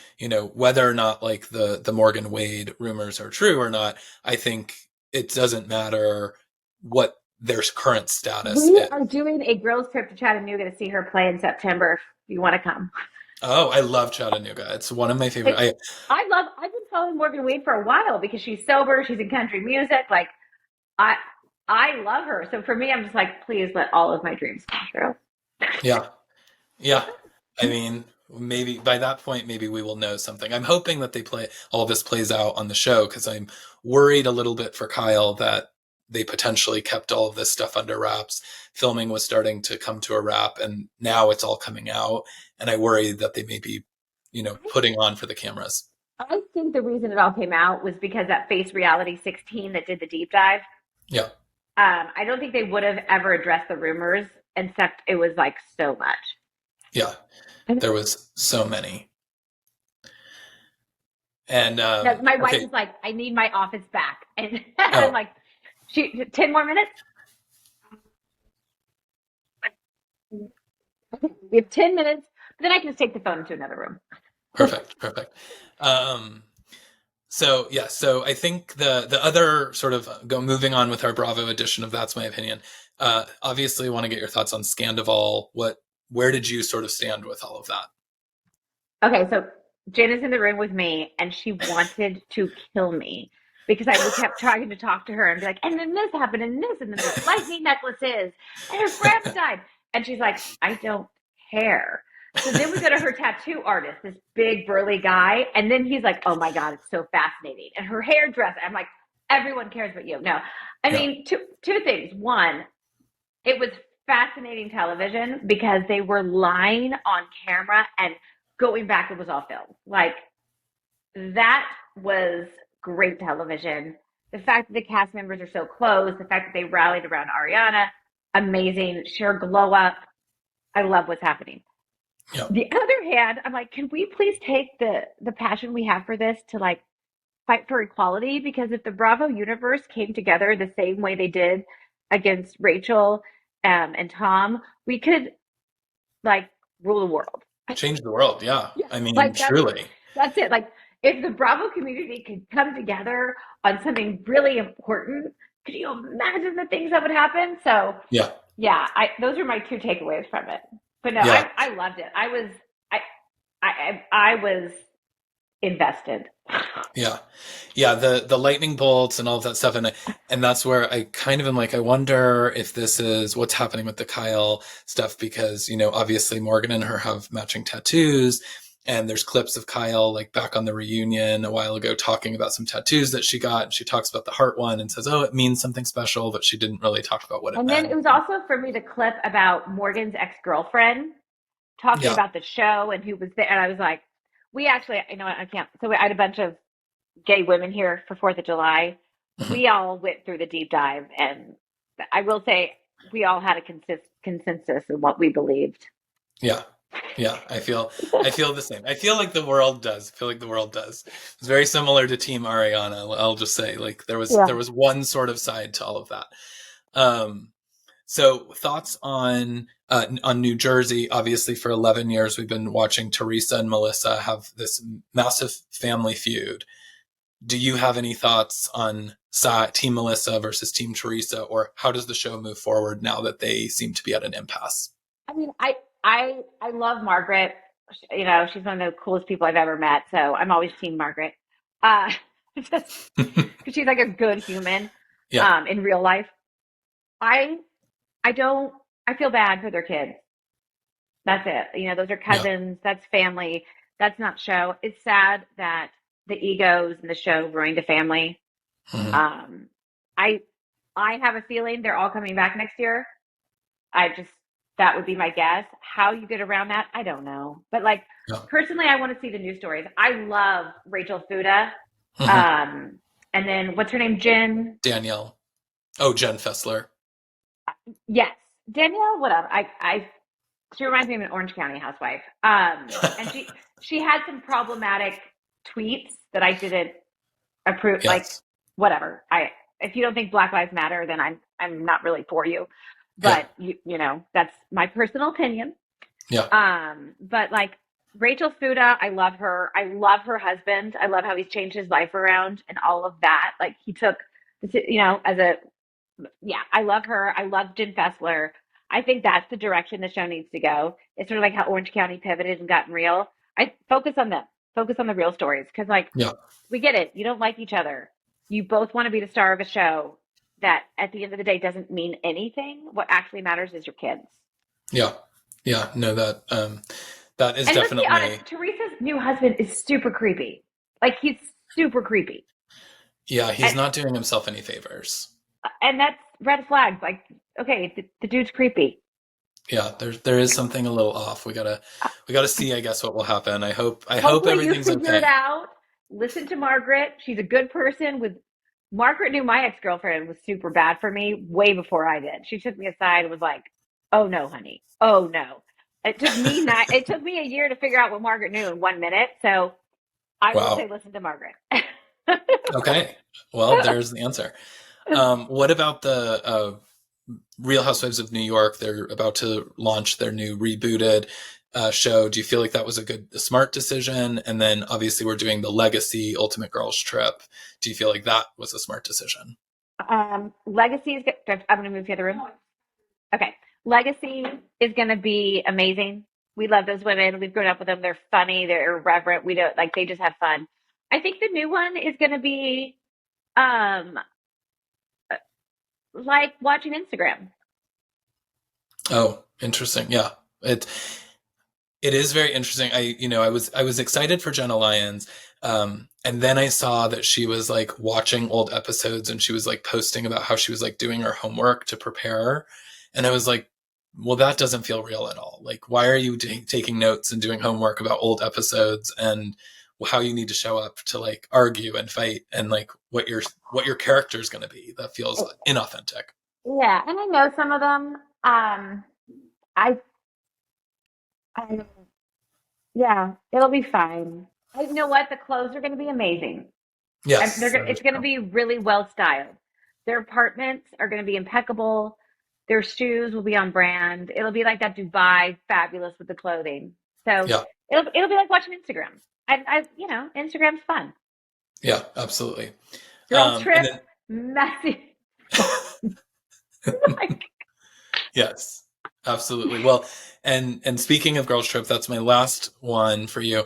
whether or not like the Morgan Wade rumors are true or not, I think it doesn't matter what their current status We is. are doing a girls trip to Chattanooga to see her play in September. If you want to come. Oh, I love Chattanooga. It's one of my favorite. I've been following Morgan Wade for a while because she's sober, she's in country music. Like I I love her. So for me, I'm just like, please let all of my dreams come true. Yeah. Yeah. I mean, maybe by that point, maybe we will know something. I'm hoping that all this plays out on the show, because I'm worried a little bit for Kyle that they potentially kept all of this stuff under wraps. Filming was starting to come to a wrap, and now it's all coming out. And I worry that they may be, putting on for the cameras. I think the reason it all came out was because that Face Reality 16 that did the deep dive. Yeah. I don't think they would have ever addressed the rumors, except it was like so much. Yeah. There was so many. And My wife okay. is like, I need my office back. And I'm Oh, like, 10 more minutes? We have 10 minutes, but then I can just take the phone into another room. perfect. Perfect. Um, So yeah, so I think the other sort of moving on with our Bravo edition of That's My Opinion. Obviously, want to get your thoughts on Scandival. Where did you sort of stand with all of that? Okay, so Jen is in the room with me, and she wanted to kill me because I kept trying to talk to her and be like, and then this happened, and then this lightning necklaces, and her friend died. And she's like, I don't care. So then we go to her tattoo artist, this big burly guy, and then he's like, oh my God, it's so fascinating. And her hairdresser, I'm like, everyone cares but you. No, I Yeah, mean, two things. One, it was fascinating television because they were lying on camera and going back, it was all filmed. Like that was great television. The fact that the cast members are so close, the fact that they rallied around Ariana, amazing. Sheer glow up. I love what's happening. yeah, The other hand, I'm like, can we please take the passion we have for this to like fight for equality? Because if the Bravo universe came together the same way they did against Rachel and Tom, we could like rule the world. change the world. Yeah, Yeah, I mean, like truly. that's it. Like if the Bravo community could come together on something really important, could you imagine the things that would happen? So Yeah, yeah, I those are my two takeaways from it. But no, yeah. I loved it. I was invested. Yeah. Yeah, the lightning bolts and all of that stuff, and that's where I kind of am like, I wonder if this is what's happening with the Kyle stuff, because obviously Morgan and her have matching tattoos, and there's clips of Kyle like back on the reunion a while ago talking about some tattoos that she got, and she talks about the heart one and says, oh, it means something special, but she didn't really talk about what it And then it meant. was also for me the clip about Morgan's ex-girlfriend talking Yeah. about the show and who was there. And I was like, we actually, you know what, I can't. So I had a bunch of gay women here for 4th of July. Mhm. We all went through the deep dive. And I will say we all had a consensus in what we believed. Yeah. Yeah, I feel the same. I feel like the world does. I feel like the world does. It's very similar to Team Ariana. I'll just say, like there Yeah. was one sort of side to all of that. Um, so thoughts on New Jersey? Obviously, for 11 years, we've been watching Teresa and Melissa have this massive family feud. Do you have any thoughts on Team Melissa versus Team Teresa, or how does the show move forward now that they seem to be at an impasse? I mean, I love Margaret. You know, she's one of the coolest people I've ever met. So I'm always team Margaret. Uh, just because she's like a good human, Yeah, in real life. I I don't. I feel bad for their kids. That's it. You know, those are yeah, cousins. That's family. That's not show. It's sad that the egos in the show ruined a family. hmm Um, I I have a feeling they're all coming back next year. I just that would be my guess. How you get around that, I don't know. But like yeah. personally, I want to see the news stories. I love Rachel Fuda. hmm Um, and then what's her name? Jen. Danielle. Oh, Jen Fessler. Yes, Danielle. Whatever. I she reminds me of an Orange County housewife. And she had some problematic tweets that I didn't approve. Like Yes. whatever. I if you don't think Black Lives Matter, then I'm not really for you. Yeah. But you know that's my personal opinion. Yeah. But like Rachel Fuda, I love her. I love her husband. I love how he's changed his life around and all of that. Like he took, you know, as a yeah, I love her. I love Jim Fessler. I think that's the direction the show needs to go. It's sort of like how Orange County pivoted and gotten real. I focus on them. Focus on the real stories because, like, Yeah. we get it. You don't like each other. You both want to be the star of a show that, at the end of the day, doesn't mean anything. What actually matters is your kids. Yeah. Yeah. No, that is And let's be honest, definitely, Teresa's new husband is super creepy. Like, he's super creepy, yeah, he's and not doing himself any favors. that's red flags. Like, okay, the dude's creepy. Yeah, there is something a little off. We gotta see, I guess, what will happen. I hope Hopefully you everything's figure it okay. out. Listen to Margaret. She's a good person with Margaret knew my ex-girlfriend was super bad for me way before I did. She took me aside and was like, "Oh no, honey. Oh no." It took me a year to figure out what Margaret knew in 1 minute. So I will say Wow. listen to Margaret. Okay. Well, there's the answer. What about the Real Housewives of New York? They're about to launch their new rebooted show. Do you feel like that was a smart decision? And then obviously we're doing the Legacy Ultimate Girls Trip. Do you feel like that was a smart decision? Legacy is good. I'm going to move to the other room. Okay. Legacy is going to be amazing. We love those women. We've grown up with them. They're funny. They're irreverent. We don't like, they just have fun. I think the new one is going to be, um, like watching Instagram. Oh, interesting. Yeah. It is very interesting. I was excited for Jenna Lyons. And then I saw that she was like watching old episodes and she was like posting about how she was like doing her homework to prepare. And I was like, well, that doesn't feel real at all. Like, why are you taking notes and doing homework about old episodes and how you need to show up to like argue and fight and like what your character is going to be? That feels inauthentic. Yeah, and I know some of them. I, I, yeah, it'll be fine. You know what? The clothes are going to be amazing. Yes, that is It's going to true. be really well styled. Their apartments are going to be impeccable. Their shoes will be on brand. It'll be like that Dubai fabulous with the clothing. So Yeah, it'll be like watching Instagram. You know, Instagram's fun. yeah, absolutely. Girls And trip, then messy. Like, yes, absolutely. Well, and speaking of girls trip, that's my last one for you.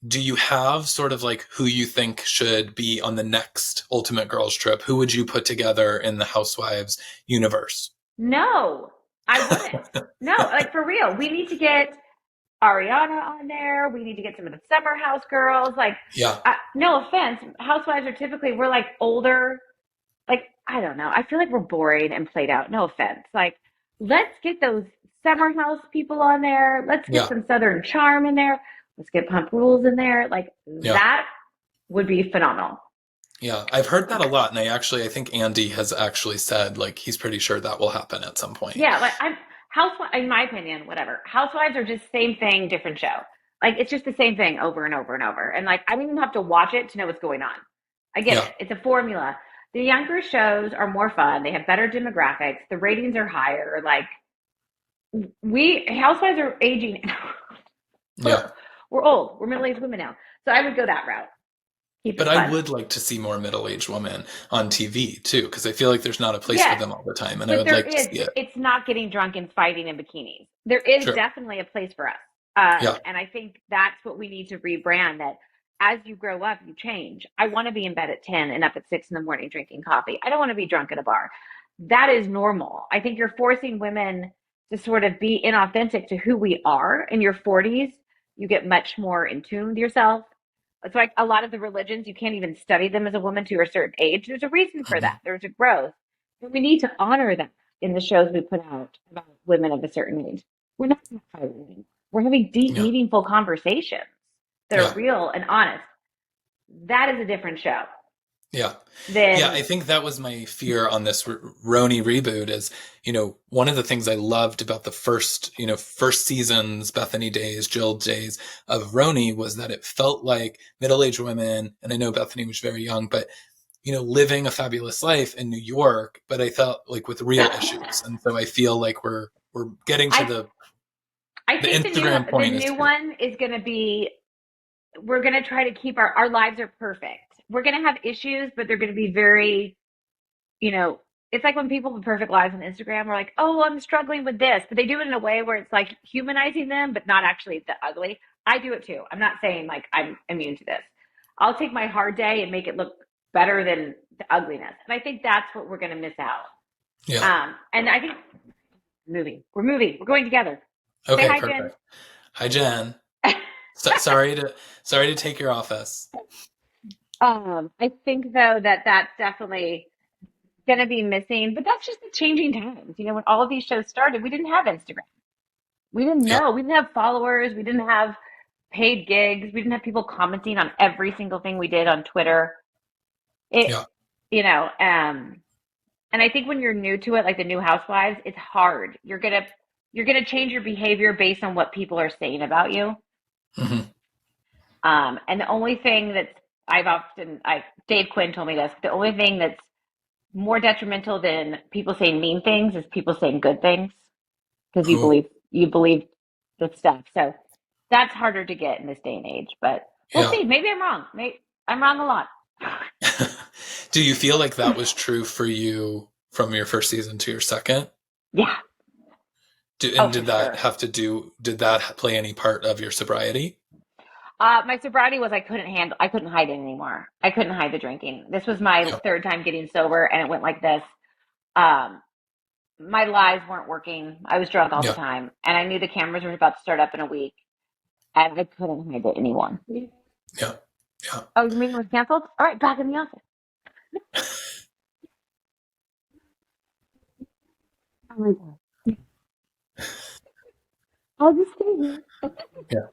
Do you have sort of like who you think should be on the next Ultimate Girls Trip? Who would you put together in the Housewives universe? no, I wouldn't. No, like for real. We need to get Ariana on there. We need to get some of the summer house girls. Like, Yeah, no offense, housewives are typically we're like older. Like, I don't know. I feel like we're boring and played out. No offense. Like, let's get those summer house people on there. Let's get yeah, some Southern charm in there. Let's get Pump Rules in there. Like, yeah, that would be phenomenal. yeah. I've heard that a lot, and I think Andy has actually said like he's pretty sure that will happen at some point. Yeah, like Housewives, in my opinion, whatever. Housewives are just same thing, different show. Like it's just the same thing over and over and over. And like I don't even have to watch it to know what's going on. I get Yeah. it. It's a formula. The younger shows are more fun. They have better demographics. The ratings are higher. Like we housewives are aging. Yeah. we're we're old. We're middle aged women now. So I would go that route. Keep But it I fun. would like to see more middle-aged women on TV too, because I feel like there's not a place for Yes, them all the time, and I but would there like to is. see it. It's not getting drunk and fighting in bikinis. There is Sure. definitely a place for us, Yeah. and I think that's what we need to rebrand. That as you grow up, you change. I want to be in bed at 10 and up at 6 in the morning drinking coffee. I don't want to be drunk at a bar. That is normal. I think you're forcing women to sort of be inauthentic to who we are in your 40s. You get much more in tune with yourself. It's like a lot of the religions, you can't even study them as a woman to a certain age. There's a reason for Mhm. that. There's a growth. And we need to honor that in the shows we put out about women of a certain age. We're not fighting. We're having deep, Yeah. meaningful conversations that are Yeah. real and honest. That is a different show Yeah. Yeah, I than, think that was my fear on this Roni reboot is, one of the things I loved about the first season's Bethany days, Jill days of Roni was that it felt like middle-aged women, and I know Bethany was very young, but, living a fabulous life in New York, but I felt like with real issues. And so I feel like we're getting to I I the think Instagram the point is new here. one is going to be, we're going to try to keep our lives are perfect. We're going to have issues, but they're going to be very, you know, it's like when people with perfect lives on Instagram are like, oh, I'm struggling with this, but they do it in a way where it's like humanizing them, but not actually the ugly. I do it too. I'm not saying like I'm immune to this. I'll take my hard day and make it look better than the ugliness. And I think that's what we're going to miss out. Yeah. And I think we're moving, we're going together. Say Okay, hi, Jen. perfect. Hi, Jen. Sorry to take your office. I think though that that's definitely going to be missing, but that's just the changing times. You know, when all of these shows started, we didn't have Instagram. We didn't Yeah. know. We didn't have followers. We didn't have paid gigs. We didn't have people commenting on every single thing we did on Twitter. It, Yeah. you know, and I think when you're new to it, like the new housewives, it's hard. You're gonna change your behavior based on what people are saying about you. Hmm. And the only thing that's Dave Quinn told me this. The only thing that's more detrimental than people saying mean things is people saying good things because Ooh. you believe the stuff. So that's harder to get in this day and age. But we'll Yeah. see. Maybe I'm wrong. Maybe I'm wrong a lot. Do you feel like that was true for you from your first season to your second? Yeah. Oh, And for sure. did that play any part of your sobriety? My sobriety was I couldn't hide it anymore. I couldn't hide the drinking. This was my Yeah. third time getting sober, and it went like this. Um, my lies weren't working. I was drunk all the Yeah. time, and I knew the cameras were about to start up in a week, and I couldn't hide it anymore. Yeah. Yeah. Oh, your meeting was canceled? All right, back in the office. Oh my God. I'll just stay here. Yeah.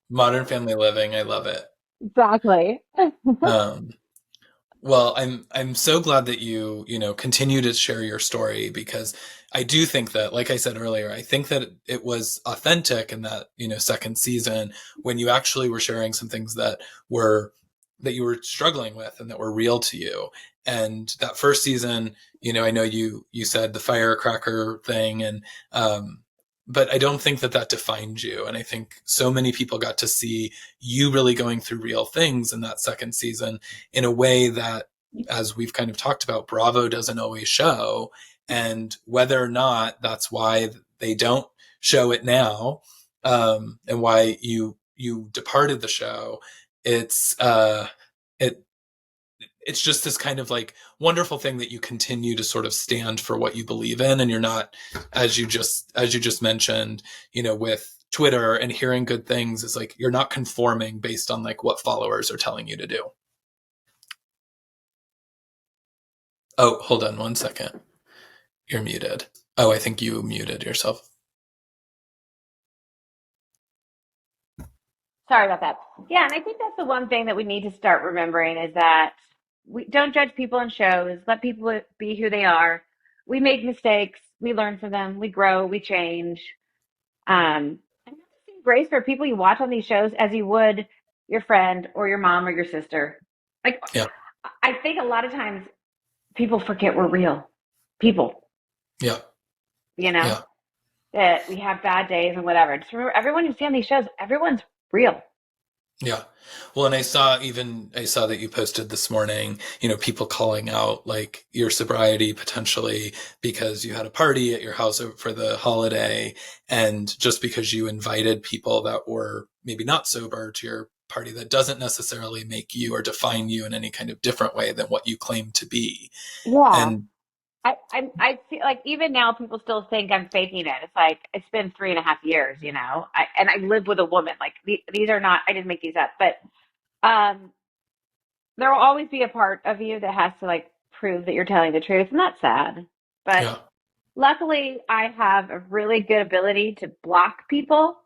Modern family living. I love it. Exactly. Um, Well, I'm so glad that you continue to share your story because I do think that, like I said earlier, I think that it was authentic in that second season when you actually were sharing some things were that you were struggling with and that were real to you. And that first season, I know you said the firecracker thing and but I don't think that defined you. And I think so many people got to see you really going through real things in that second season in a way that, as we've kind of talked about, Bravo doesn't always show. And whether or not that's why they don't show it now, and why you departed the show, it's it it's just this kind of like wonderful thing that you continue to sort of stand for what you believe in, and you're not, as you just mentioned, with Twitter and hearing good things, is like you're not conforming based on like what followers are telling you to do. Oh, hold on one second. You're muted. Oh, I think you muted yourself. Sorry about that. Yeah, and I think that's the one thing that we need to start remembering is that we don't judge people in shows. Let people be who they are. We make mistakes. we learn from them, we grow, we change. And have the same grace for people you watch on these shows as you would your friend or your mom or your sister. Like, Yeah. I think a lot of times people forget we're real people, Yeah. you know, Yeah. that we have bad days and whatever. Just remember, everyone you see on these shows, everyone's real. Yeah. Well, and I saw that you posted this morning, people calling out like your sobriety potentially because you had a party at your house for the holiday. And just because you invited people that were maybe not sober to your party, that doesn't necessarily make you or define you in any kind of different way than what you claim to be. Yeah. And I feel like even now people still think I'm faking it. It's like it's been 3.5 years, and I live with a woman. Like these are not, I didn't make these up, but um, there will always be a part of you that has to like prove that you're telling the truth, and that's sad. But yeah, luckily, I have a really good ability to block people.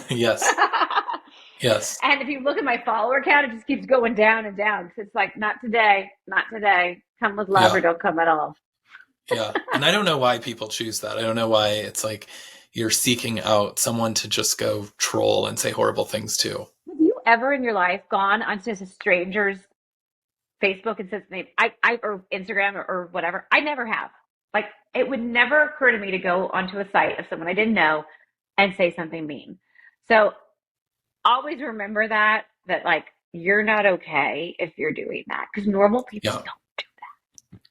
yes, yes, And if you look at my follower count, it just keeps going down and down. 'Cause it's like, not today, not today. Come with love or yeah. don't come at all. Yeah. And I don't know why people choose that. I don't know why it's like you're seeking out someone to just go troll and say horrible things to. Have you ever in your life gone onto a stranger's Facebook and said something, or Instagram or whatever? I never have. Like, it would never occur to me to go onto a site of someone I didn't know and say something mean. So always remember that like you're not okay if you're doing that because normal people Yeah. don't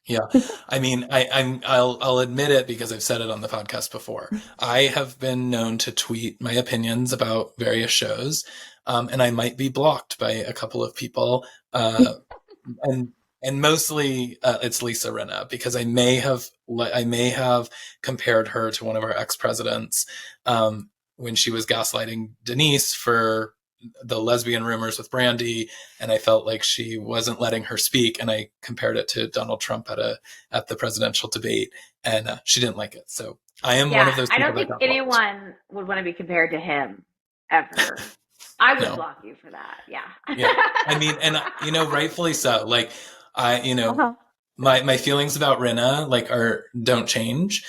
Yeah. I mean, I'll admit it because I've said it on the podcast before. I have been known to tweet my opinions about various shows. And I might be blocked by a couple of people. And and mostly it's Lisa Rinna because I may have compared her to one of our ex presidents when she was gaslighting Denise for the lesbian rumors with Brandy, and I felt like she wasn't letting her speak, and I compared it to Donald Trump at the presidential debate, and she didn't like it. So I am one Yeah, of those I people don't that think got blocked. anyone would want to be compared to him ever. I would No, block you for that. Yeah. yeah, I mean, and rightfully so. Like I, Uh-huh. my feelings about Rinna like are don't change.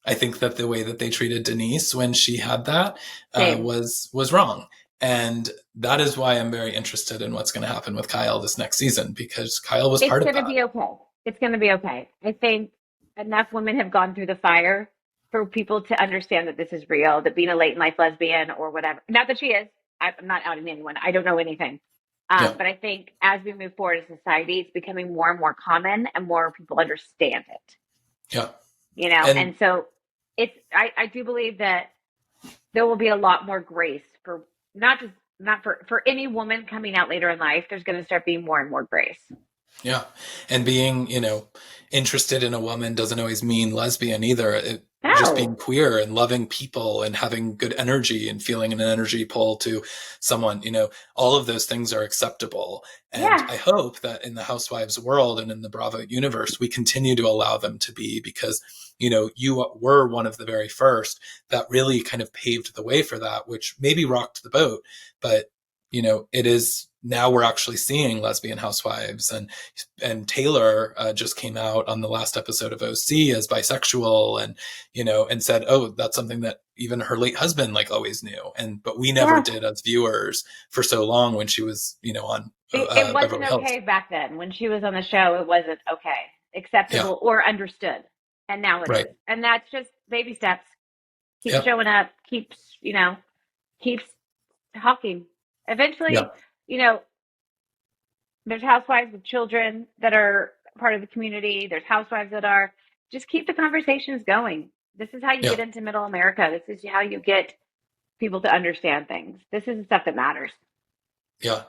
I think that the way that they treated Denise when she had that Same. was wrong, and that is why I'm very interested in what's going to happen with Kyle this next season because Kyle was It's part of going to that. be okay. It's going to be okay. I think enough women have gone through the fire for people to understand that this is real, that being a late in life lesbian or whatever, not that she is, I'm not outing anyone. I don't know anything. Yeah, But I think as we move forward as society, it's becoming more and more common and more people understand it, yeah, and and so I do believe that there will be a lot more grace for not just not for any woman coming out later in life. There's going to start being more and more grace. yeah, and being interested in a woman doesn't always mean lesbian either. Just being No. queer and loving people and having good energy and feeling an energy pull to someone, all of those things are acceptable. And Yeah. I hope that in the Housewives world and in the Bravo universe, we continue to allow them to be because, you were one of the very first that really kind of paved the way for that, which maybe rocked the boat, but it is now we're actually seeing lesbian housewives and Taylor just came out on the last episode of OC as bisexual and said, oh, that's something that even her late husband like always knew. But we never Yeah. did as viewers for so long when she was, on It wasn't Beverly Hills. okay back then. When she was on the show, it wasn't okay, Yeah. acceptable, or understood. And now it Right. is. And that's just baby steps. Keep Yep. showing up, keeps talking. Eventually, Yep. you know, there's housewives with children that are part of the community. There's housewives that are. Just keep the conversations going. This is how you Yeah. get into middle America. This is how you get people to understand things. This is the stuff that matters. Yeah.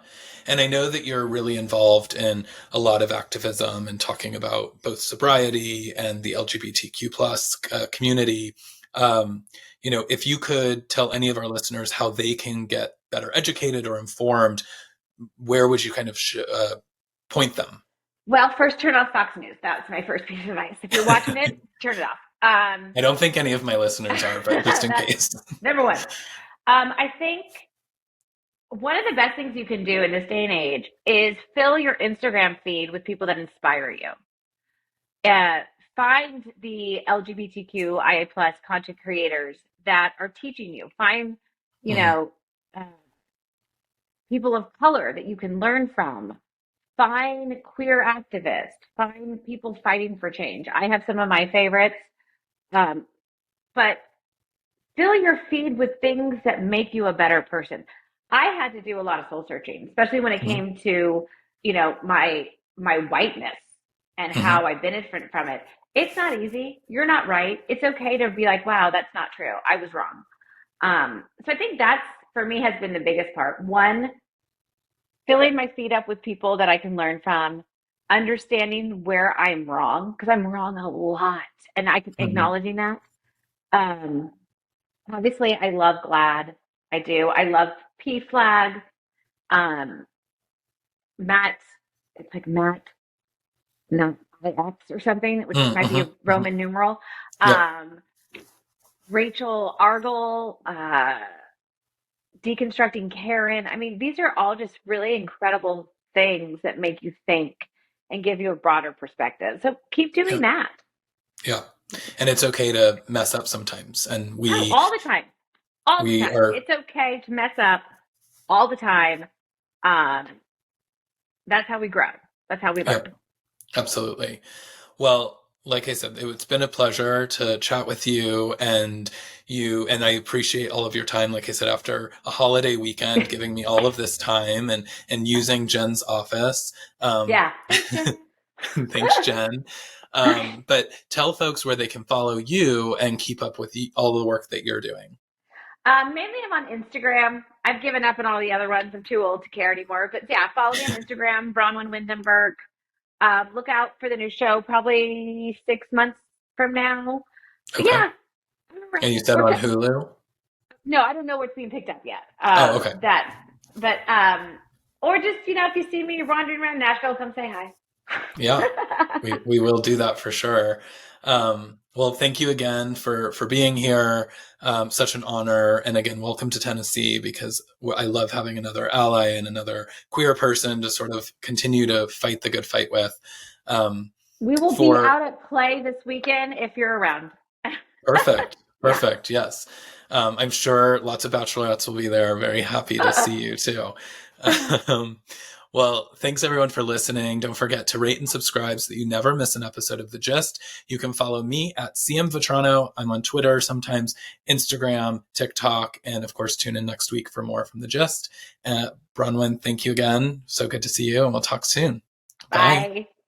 And I know that you're really involved in a lot of activism and talking about both sobriety and the LGBTQ plus community. If you could tell any of our listeners how they can get better educated or informed, where would you kind of point them? Well, first turn off Fox News. That's my first piece of advice. If you're watching it, turn it off. I don't think any of my listeners are, but just in That's case. number one. I think one of the best things you can do in this day and age is fill your Instagram feed with people that inspire you. Uh, find the LGBTQIA plus content creators that are teaching you. Find, you Hmm. know, uh, people of color that you can learn from. Find queer activists. Find people fighting for change. I have some of my favorites, um, but fill your feed with things that make you a better person. I had to do a lot of soul searching, especially when it Hmm. came to, my whiteness and Hmm. how I benefit from it. It's not easy. You're not right. It's okay to be like, wow, that's not true. I was wrong. So I think that's for me has been the biggest part. One, filling my feet up with people that I can learn from, understanding where I'm wrong, because I'm wrong a lot, and I can Hmm. acknowledging that. Um, Obviously, I love GLAD. I do. I love P Flag. Um, Matt, it's like Matt, no, IX or something, which might be Hmm. a Hmm. Roman numeral. Yep. Um, Rachel Argle, Deconstructing Karen. I mean, these are all just really incredible things that make you think and give you a broader perspective. So keep doing Yeah. that. Yeah. And it's okay to mess up sometimes. And Oh, all the time. All the we time. are, It's okay to mess up all the time. Um, that's how we grow. That's how we yep, learn. absolutely. Well, like I said, it's been a pleasure to chat with you and I appreciate all of your time. Like I said, after a holiday weekend, giving me all of this time and using Jen's office. Um, Yeah. Thanks, Jen. thanks, Jen. But tell folks where they can follow you and keep up with all the work that you're doing. Mainly I'm on Instagram. I've given up on all the other ones. I'm too old to care anymore. But yeah, follow me on Instagram, Braunwyn Windam. Look out for the new show probably 6 months from now. But Okay. yeah, And you said we're on Hulu? no, I don't know what's being picked up yet. Oh, okay. But or just if you see me wandering around Nashville, come say hi. Yeah, we will do that for sure. Well, thank you again for being here. Such an honor, and again, welcome to Tennessee because I love having another ally and another queer person to sort of continue to fight the good fight with. Um, We will be for out at play this weekend if you're around. Perfect, Yeah. perfect, yes. I'm sure lots of bachelorettes will be there. Very happy to see you too. Um, well, thanks everyone for listening. Don't forget to rate and subscribe so that you never miss an episode of The Gist. You can follow me at CM Vetrano. I'm on Twitter, sometimes Instagram, TikTok, and of course, tune in next week for more from The Gist. Bronwyn, thank you again. So good to see you, and we'll talk soon. Bye. Bye.